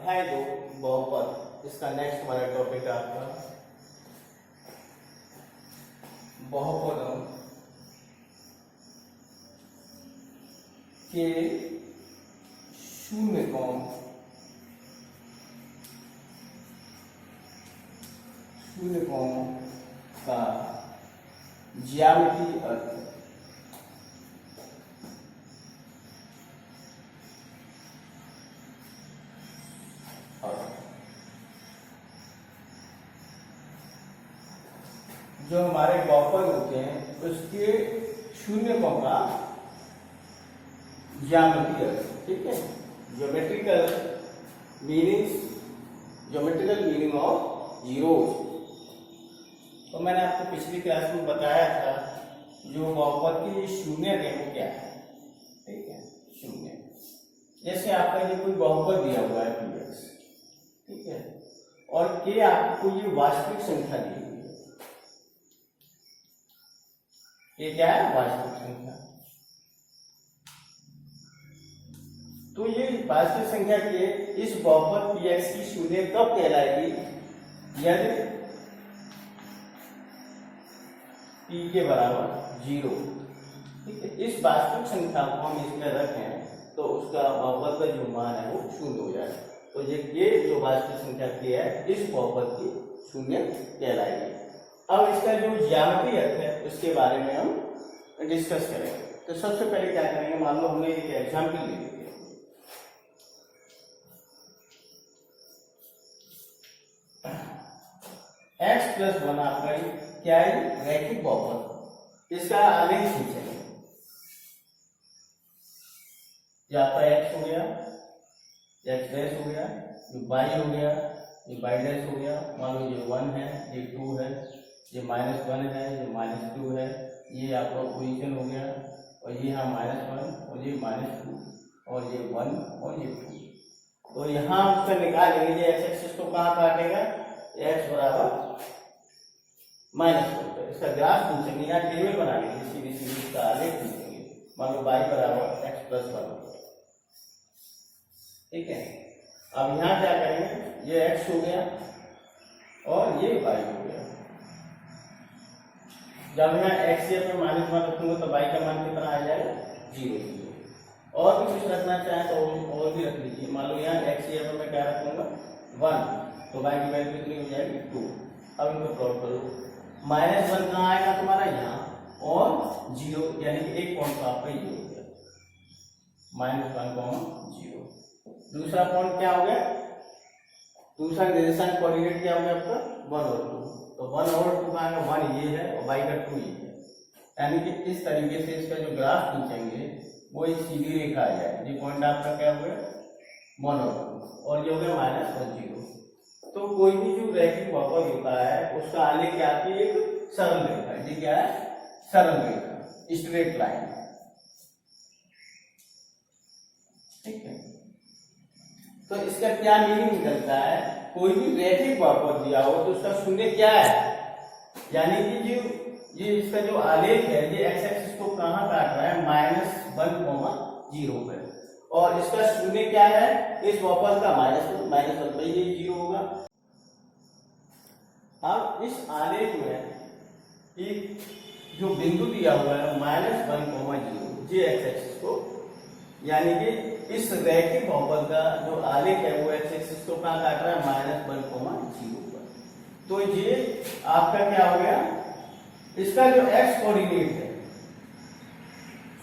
अध्याय 2 बहुपद, इसका नेक्स्ट वाला टॉपिक है आपका बहुपदों के शून्यकों का ज्यामितीय अर्थ। जो हमारे बहुपद होते हैं उसके शून्यकों का ज्यामितीय अर्थ, ठीक है, ज्योमेट्रिकल मीनिंग ऑफ जीरोस। तो मैंने आपको पिछली क्लास में बताया था जो बहुपद के शून्य है वो क्या है, ठीक है, शून्य। जैसे आपका ये कोई बहुपद दिया हुआ है px, ठीक है, और के आपको ये वास्तविक संख्या दी हुई है, ये क्या है, वास्तविक संख्या। तो ये वास्तविक संख्या के इस बहुपद px की शून्य कब कहलाएगी, यदि p के बराबर 0, ठीक है। इस वास्तविक संख्या को हम इसमें रखें तो उसका बहुपद का जो मान है वो शून्य हो जाए। तो ये जो वास्तविक संख्या k है इस बहुपद की शून्य कहलाएगी। अब इसका जो ज्यामितीय अर्थ है उसके बारे में हम डिस्कस करेंगे। तो सबसे पहले क्या करेंगे, मान लो हमने एक एग्जाम्पल ले लिया, x+1 आपका क्या है, रैखिक बहुपद। इसका आलेख खींचेंगे, ये आपका x हो गया, x' हो गया, ये y हो गया, ये y' हो गया। मान लो ये 1 है, ये 2 है, ये -1 है, ये -2 है, ये आपका पोजीशन हो गया, और ये यहाँ -1 और ये -2 और ये 1 और ये 2। तो यहाँ उसका निकालेंगे, ये x एक्सिस को कहाँ काटेगा, x बराबर -1। इसका ग्राफ पूछेंगे, यहाँ टेबल बना लेंगे, सीधी इसका आलेख पूछेंगे। मान लो y बराबर x+1, ठीक है। अब यहाँ क्या करेंगे, ये x हो गया और ये y हो गया। जब यहाँ x से मैं -1 रखूंगा तो y का मान कितना आ जाएगा, 0। और भी कुछ रखना चाहे तो और भी रख लीजिए। मान लो यहाँ x से मैं क्या रखूंगा, 1, तो y की वैल्यू कितनी हो जाएगी, 2। अब इनको प्लॉट करो, -1 कहाँ आएगा तुम्हारा, यहाँ, और 0 यानी कि एक पॉइंट तो आपका ये हो गया, -1, 0। दूसरा पॉइंट क्या हो गया, दूसरा निर्देशांक कोऑर्डिनेट क्या हो गया आपका, 1 और 2। तो 1 और 2 का आएगा, 1 ये है और y का 2 ये है। यानी कि इस तरीके से इसका जो ग्राफ खींचेंगे वो एक सीधी रेखा आ जाए। ये पॉइंट आपका क्या हो गया, 1 और 2, और ये हो गया -1, 0। तो कोई भी जो रैखिक बहुपद होता है उसका आलेख क्या आती है, एक सरल रेखा। ये क्या है, सरल रेखा, स्ट्रेट लाइन, ठीक है। तो इसका क्या मीनिंग निकलता है, कोई भी रैखिक बहुपद दिया हो तो उसका शून्य क्या है, यानी कि जो ये इसका जो आलेख है ये x एक्सिस को कहाँ काट रहा है, -1, 0 पे, और इसका शून्य क्या है, इस बहुपद का -1 पे ये 0 होगा। अब इस आलेख में एक जो बिंदु दिया हुआ है -1, 0, ये x एक्सिस को, यानी कि इस रैखिक बहुपद का जो आलेख है वो x एक्सिस को कहाँ काट रहा है, -1, 0 पर। तो ये आपका क्या हो गया, इसका जो x कोऑर्डिनेट है,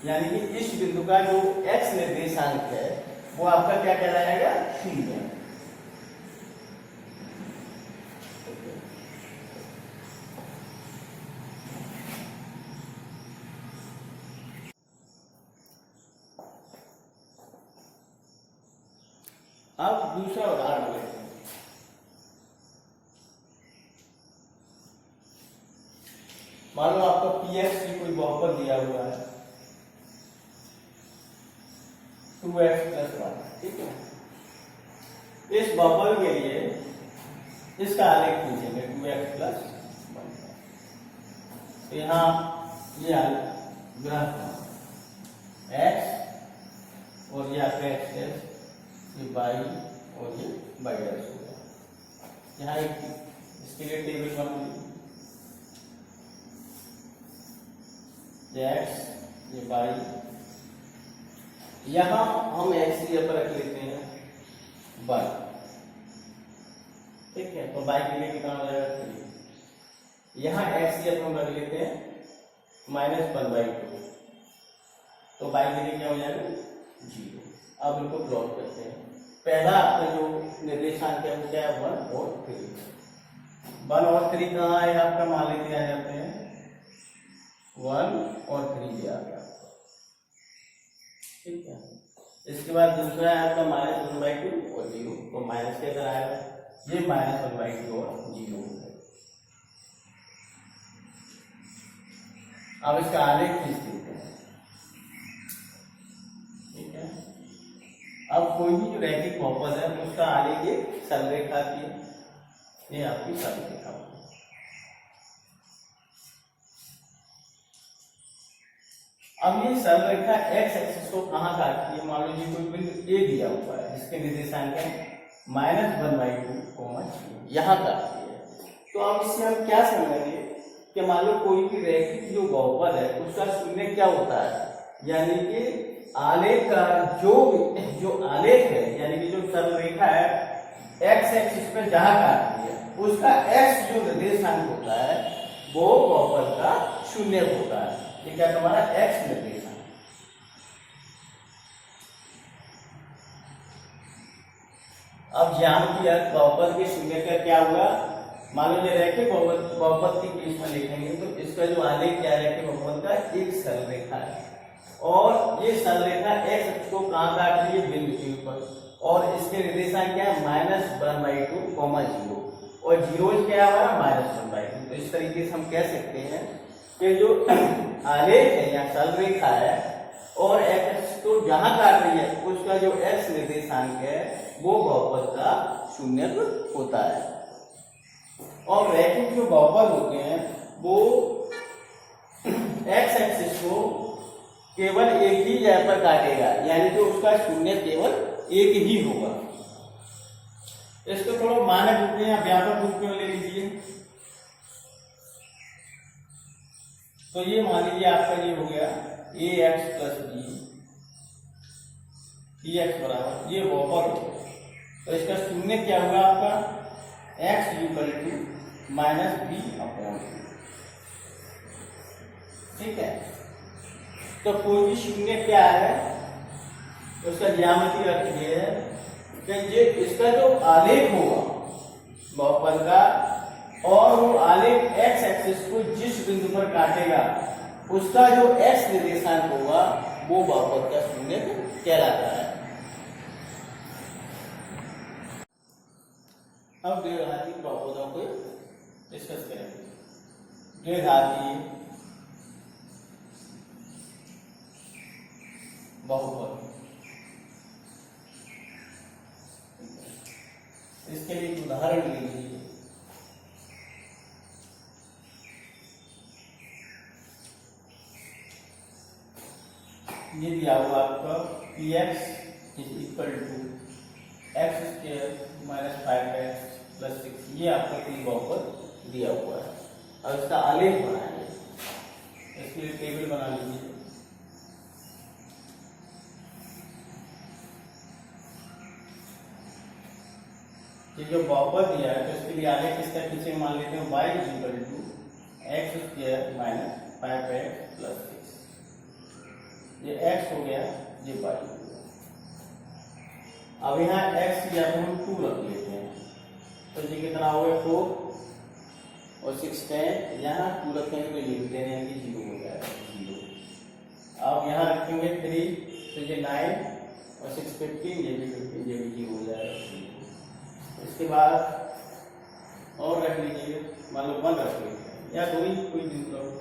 यानी कि इस बिंदु का जो x निर्देशांक है वो आपका क्या कहलाएगा, 0। अब दूसरा उदाहरण लेते हैं। मान लो आपको px की कोई बहुपद दिया हुआ है 2x+1, ठीक है। इस बहुपद के लिए इसका आलेख खींचेंगे 2x+1। तो यहाँ ये ग्राफ x और ये आपका x, ये y और ये बाई डैश हो गया। यहाँ एक इसके लिए टेबल बना ली, ये एक्स ये बाई, यहाँ हम एक्स यहाँ पर रख लेते हैं बाई, ठीक है। तो बाई के लिए कितना हो जाएगा 3, यहाँ एक्स यहाँ हम रख लेते हैं -1/2, तो बाई के लिए क्या हो जाएगा 0। अब इनको प्लॉट करते हैं। पहला आपका जो निर्देशांक है वो क्या है 1 और 3। 1 और 3 कहाँ है आपका, मान लेते आ जाते हैं 1 और 3 दिया गया, ठीक है। इसके बाद दूसरा है आपका -1/2 और 0, तो माइनस के अंदर आएगा, ये -1/2 और 0 है। अब इसका आलेख खींच देते हैं, ठीक है। अब कोई भी जो रैखिक बहुपद है उसका आलेख एक सरल रेखा की है, ये आपकी सरल रेखा होगी। अब ये सरल रेखा एक्स एक्सिस को कहाँ काटती है, मान लीजिए कोई बिंदु ए दिया हुआ है जिसके निर्देशांक है -1/2, यहाँ काटती है। तो अब इससे हम क्या समझेंगे कि मान लो कोई भी रैखिक जो बहुपद है उसका शून्य क्या होता है, यानी कि आलेख का जो आलेख है, यानी कि जो सरल रेखा है एक्स एक्सिस पे जहाँ काटती है उसका एक्स जो निर्देशांक होता है वो बहुपद का शून्य होता है, ठीक है। तुम्हारा एक्स निर्देशांक। अब ज्यामितीय अर्थ बहुपद के शून्य का क्या हुआ, मान लो रैखिक बहुपद के केस में लिखेंगे तो इसका जो आलेख क्या है रैखिक बहुपद का एक सरल रेखा है, और ये सरल रेखा एक्स अक्ष को कहाँ काट रही है, बिंदु ए पर, और इसके निर्देशांक क्या है -1/2, 0, और 0 क्या है हमारा -1/2। तो इस तरीके से हम कह सकते हैं कि जो आलेख है या सरल रेखा है और एक्स को जहां काट रही है उसका जो एक्स निर्देशांक है वो बहुपद का शून्य होता है। और रैखिक जो बहुपद होते हैं वो एक्स एक्सिस को केवल एक ही जगह पर काटेगा, यानी कि उसका शून्य केवल एक ही होगा। इसको थोड़ा मानक रूप में या व्यापक रूप में ले लीजिए, तो ये मान लीजिए आपका ये हो गया ax + b dx बराबर ये बहुपद हो गया। तो इसका शून्य क्या हुआ आपका x = -b/2, ठीक है। तो कोई भी शून्य क्या है उसका ज्यामितीय अर्थ ये है कि ये इसका जो आलेख होगा बहुपद का, और वो आलेख एक्स एक्सिस को जिस बिंदु पर काटेगा उसका जो एक्स निर्देशांक होगा वो बहुपद का शून्य कहलाता है। अब द्विघाती बहुपदों को डिस्कस करेंगे। द्विघाती बहुपद, इसके लिए एक उदाहरण लीजिए। ये दिया हुआ आपका px = x² - 5x + 6, ये आपका कोई बहुपद दिया हुआ है। अब इसका आलेख बनाएंगे, इसके लिए टेबल बना लीजिए। ये जो बहुपद दिया है तो इसके लिए आलेख किसका पीछे मान लेते हैं y = x² - 5x + 6, ये x हो गया ये y हो गया। अब यहाँ x या तो हम 2 रख लेते हैं, तो ये कितना हो गया 4 और 6 10, यहाँ 2 रखेंगे तो ये 10 यानी कि 0 हो जाएगा 0। अब यहाँ रखेंगे 3 तो ये 9 और 6 15, ये भी 15, ये भी 0 हो जाएगा 0। इसके बाद और रख लीजिए, मान लो 1 रख लेते हैं या कोई बिंदु रख लो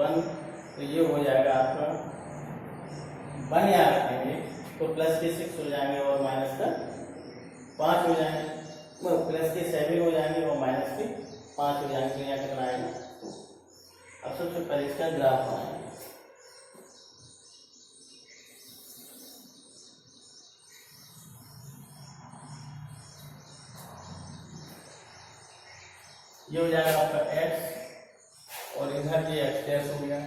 1, तो ये हो जाएगा आपका 1 यहाँ रखेंगे तो प्लस के 6 हो जाएंगे और माइनस का 5 हो जाएंगे, प्लस के 7 हो जाएंगे और माइनस के 5 हो जाएंगे। यहाँ कितना आएगा 2। अब सबसे पहले इसका ग्राफ बनाएंगे। ये हो जाएगा आपका x और इधर ये x डैश हो गया,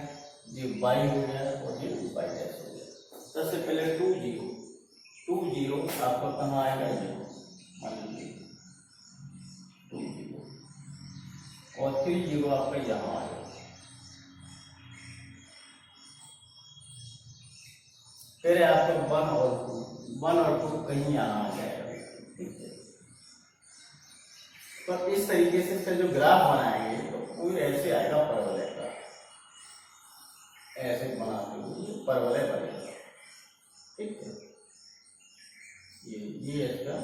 ये y हो गया और ये y डैश हो गया। सबसे पहले 2 0 आपका कहाँ आएगा, ये मान लीजिए 2 0 और 3 0 आपका यहाँ आएगा। फिर आपको 1 और 2 कहीं यहाँ आ जाएगा। तो इस तरीके से इसका जो ग्राफ बनाएंगे तो पूरे ऐसे आएगा परवलय का, ऐसे बनाते हुए परवलय बनेगा। ठीक है, ये इसका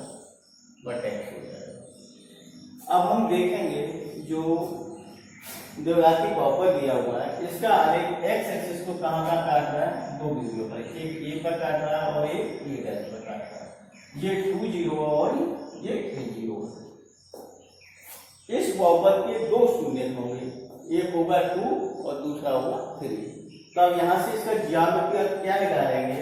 वर्टेक्स हो जाएगा। अब हम देखेंगे जो द्विघाती बहुपद दिया हुआ है, इसका आलेख एक्स एक्सिस को कहाँ का काट रहा है, दो बिंदुओं पर, एक ए पर काट रहा है और एक ए डैश पर काट रहा है। ये 2 0 और ये 3 0। इस बहुपद के दो शून्य होंगे, एक होगा 2 और दूसरा होगा 3। तो अब यहाँ से इसका ज्यामिति क्या निकालेंगे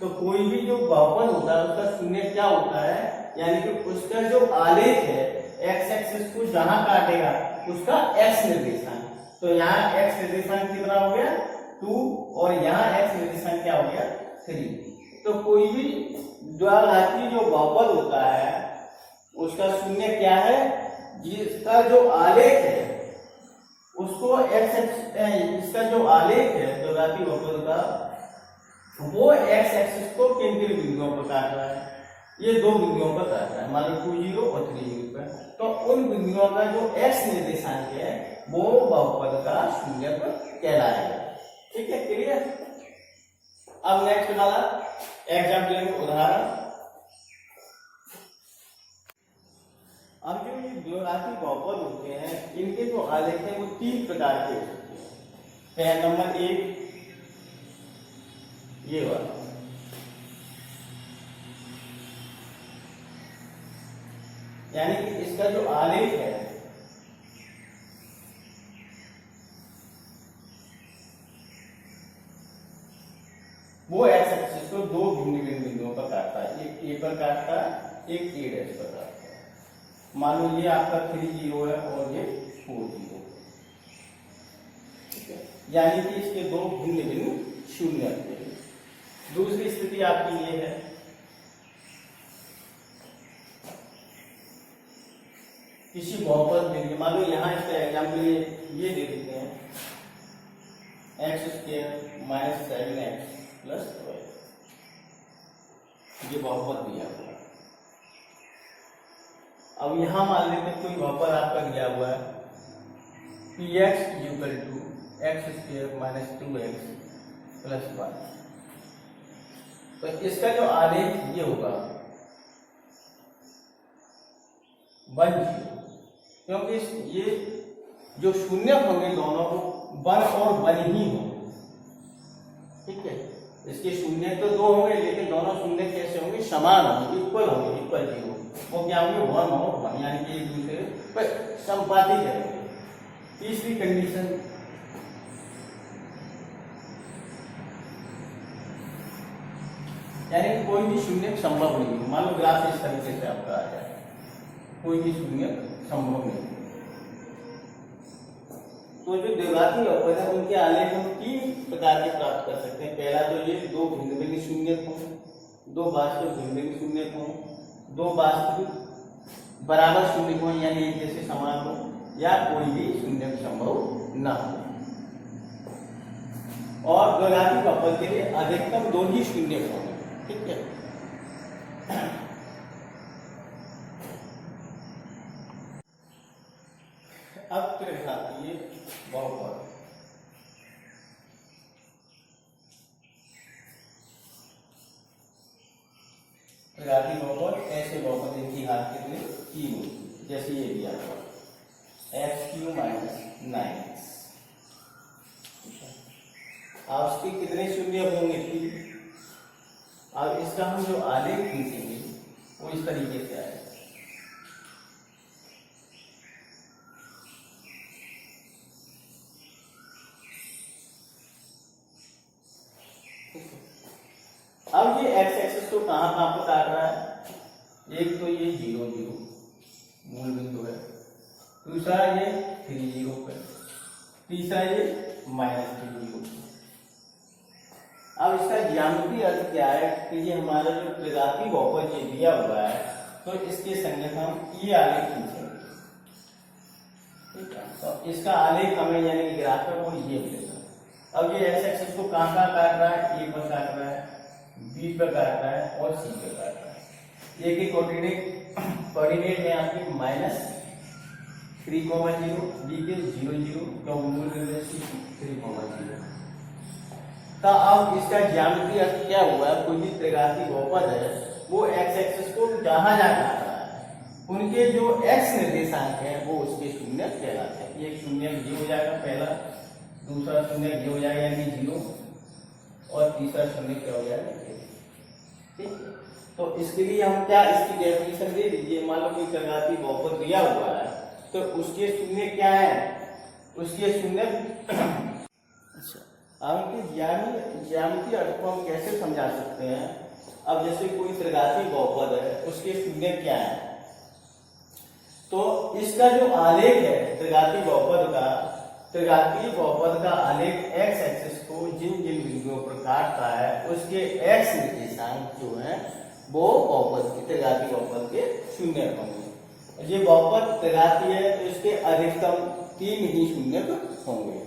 तो कोई भी जो बहुपद होता है उसका शून्य क्या होता है, यानी कि उसका जो आलेख है एक्स एक्सिस को जहां काटेगा उसका एक्स निर्देशांक। तो यहाँ एक्स निर्देशांक कितना हो गया 2 और यहाँ एक्स निर्देशांक क्या हो गया 3। तो कोई भी द्विघाती जो बहुपद होता है उसका शून्य क्या है, जिसका जो आलेख है उसको इसका जो आलेख है द्विघाती बहुपद का वो एक्स एक्सिस को किन किन बिंदुओं पर काट रहा है, ये दो बिंदुओं पर काट रहा है, मान लो 2 0 और 3 0 पर। तो उन बिंदुओं का जो एक्स निर्देशांक है वो बहुपद का शून्य पर कहलाएगा। ठीक है, क्लियर। अब नेक्स्ट वाला एग्जाम्पल लेंगे, उदाहरण। अब जो ये द्विघाती बहुपद होते हैं इनके जो आलेख है वो 3 प्रकार के होते हैं। पहला नंबर 1 ये वाला, यानी कि इसका जो आलेख है वो एक्स एक्सिस को दो भिन्न भिन्न बिंदुओं पर काटता है, एक ए पर काटता है एक ए डैश पर काटता है। मान लो ये आपका 3 0 है और ये 4 0। ठीक है, यानी कि इसके दो भिन्न भिन्न शून्य होते हैं। दूसरी स्थिति आपकी ये है, किसी बहुपद में मान लो यहाँ इसका एग्जाम्पल ये दे देते हैं x² - 7x + 12, ये बहुपद दिया हुआ है। अब यहाँ मान लेते हैं कोई बहुपद आपका दिया हुआ है px = x² - 2x + 1। तो इसका जो आलेख ये होगा 1 0, क्योंकि ये जो शून्य होंगे दोनों को 1 और 1 ही होंगे। ठीक है, इसके शून्य तो दो होंगे लेकिन दोनों शून्य कैसे होंगे, समान होंगे, इक्वल होंगे, इक्वल जीरो। वो क्या होंगे 1 और 1, यानी कि एक दूसरे पर संपाती करेंगे। तीसरी कंडीशन, यानी कोई भी शून्य संभव नहीं है। मान लो ग्राफ इस तरीके से आपका आ जाए, कोई भी शून्य संभव नहीं। तो जो द्विघाती बहुपद है उनके आलेख हम 3 प्रकार के प्राप्त कर सकते हैं। पहला तो ये दो भिन्न भिन्न शून्य हों, दो वास्तविक भिन्न भिन्न शून्य हों, दो वास्तविक बराबर शून्य हों यानी एक जैसे समान हो, या कोई भी शून्य संभव न हो। और द्विघाती बहुपद के लिए अधिकतम 2 ही शून्य होंगे। ठीक है, अब त्रिघातीय बहुपद। त्रिघातीय बहुपद ऐसे बहुपद इनकी हाथ कितने 3 होती, जैसे ये दिया हुआ x³ - 9x। अब उसके कितने शून्य होंगे 3। अब इसका हम जो आलेख खींचेंगे वो इस तरीके से आएगा। अब ये एक्स एक्सिस को कहां पर काट रहा है, एक तो ये 0 0 मूल बिंदु है दूसरा ये 3 0 पे, तीसरा ये -3 0। अब इसका ज्यामितीय अर्थ क्या है कि ये हमारा जो त्रिघाती बहुपद ये दिया हुआ है, तो इसके संगत हम ये आलेख खींचेंगे, ठीक है। तो इसका आलेख हमें यानी कि ग्राफ है वो ये मिलेगा। अब ये एक्स एक्सिस को कहाँ काट रहा है, ए पर काट रहा है, बी पर काट रहा है और सी पर काट रहा है। ए की कोऑर्डिनेट में आपकी -3,0, बी के 0 0, तो मूल बिंदु 3,0। तो अब इसका ज्यामितीय अर्थ क्या हुआ, कोई भी त्रिघाती बहुपद है वो एक्स एक्सिस को जहां जहां काट रहा है उनके जो एक्स निर्देशांक है वो उसके शून्य कहलाते हैं। एक शून्य ये हो जाएगा पहला, दूसरा शून्य ये हो जाएगा यानी 0, और तीसरा शून्य क्या हो जाएगा, ठीक। तो इसके लिए हम क्या इसकी डेफिनेशन दे दीजिए। मान लो कोई त्रिघाती बहुपद दिया हुआ है तो उसके शून्य क्या है, उसके शून्य अच्छा। अब इनके ज्यामितीय अर्थ को हम कैसे समझा सकते हैं। अब जैसे कोई त्रिघाती बहुपद है उसके शून्य क्या है, तो इसका जो आलेख है त्रिघाती बहुपद का आलेख एक्स एक्सिस को जिन जिन बिंदुओं पर काटता है उसके एक्स निर्देशांक जो है वो त्रिघाती बहुपद के शून्य होंगे। ये बहुपद त्रिघाती है तो इसके अधिकतम 3 ही शून्य होंगे।